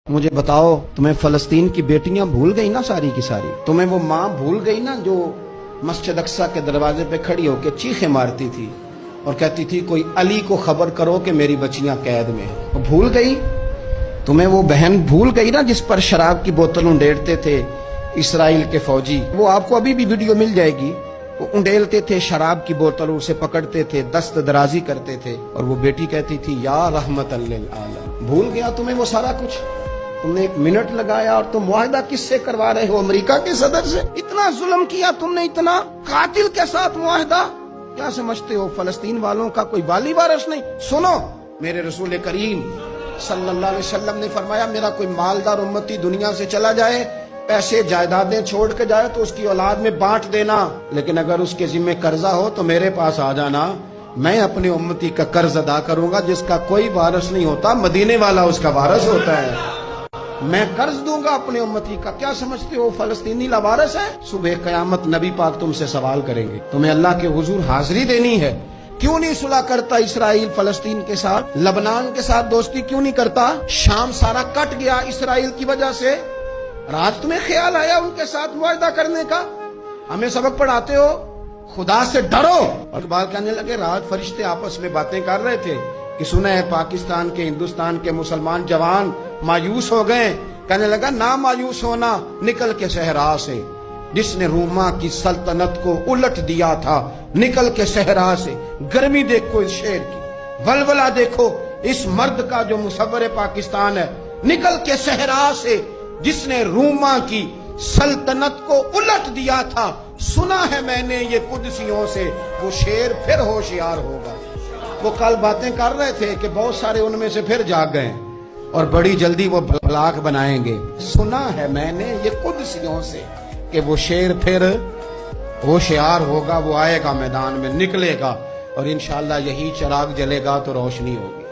मुझे बताओ, तुम्हें फलस्तीन की बेटियां भूल गई ना सारी की सारी? तुम्हें वो माँ भूल गई ना जो मस्जिद अक्सा के दरवाजे पे खड़ी होकर चीखें मारती थी और कहती थी कोई अली को खबर करो कि मेरी बच्चियां कैद में हैं? वो भूल गई? तुम्हें वो बहन भूल गई ना जिस पर शराब की बोतल उंडेलते थे इसराइल के फौजी? वो आपको अभी भी वीडियो मिल जाएगी। वो उंडेलते थे शराब की बोतल, उसे पकड़ते थे, दस्त दराजी करते थे और वो बेटी कहती थी या रहमतल लिल आलम। भूल गया तुम्हें वो सारा कुछ? तुमने एक मिनट लगाया और तुम मुआहदा किससे करवा रहे हो? अमेरिका के सदर से? इतना जुल्म किया तुमने, इतना कातिल के साथ मुआहदा। क्या समझते हो फलस्तीन वालों का कोई वाली वारिस नहीं? सुनो, मेरे रसूल करीम सल्लल्लाहु अलैहि वसल्लम ने फरमाया मेरा कोई मालदार उम्मती दुनिया से चला जाए, पैसे जायदादें छोड़ के जाए तो उसकी औलाद में बांट देना, लेकिन अगर उसके जिम्मे कर्जा हो तो मेरे पास आ जाना, मैं अपने उम्मती का कर्ज अदा करूंगा। जिसका कोई वारिस नहीं होता, मदीने वाला उसका वारिस होता है। मैं कर्ज दूंगा अपने उम्मती का। क्या समझते हो फलस्तीनी लावारिस है? सुबह कयामत नबी पाक तुमसे सवाल करेंगे। तुम्हें अल्लाह के हुजूर हाजिरी देनी है। क्यों नहीं सुलह करता इसराइल फलस्तीन के साथ? लबनान के साथ दोस्ती क्यों नहीं करता? शाम सारा कट गया इसराइल की वजह से। रात तुम्हें ख्याल आया उनके साथ मुआहदा करने का? हमें सबक पढ़ाते हो, खुदा से डरो। और बात कहने लगे रात फरिश्ते आपस में बातें कर रहे थे कि सुना है पाकिस्तान के, हिंदुस्तान के मुसलमान जवान मायूस हो गए। कहने लगा ना मायूस होना, निकल के सहरा से जिसने रूमा की सल्तनत को उलट दिया था, निकल के सहरा से। गर्मी देखो इस शेर की, वलवला देखो इस मर्द का जो मुसव्वर पाकिस्तान है। निकल के सहरा से जिसने रूमा की सल्तनत को उलट दिया था, सुना है मैंने ये कुदसियों से, वो शेर फिर होशियार होगा। वो कल बातें कर रहे थे कि बहुत सारे उनमें से फिर जाग गए और बड़ी जल्दी वो भलाक बनाएंगे। सुना है मैंने ये कुदसियों से कि वो शेर फिर होशियार होगा, वो आएगा मैदान में, निकलेगा और इंशाअल्लाह यही चिराग जलेगा तो रोशनी होगी।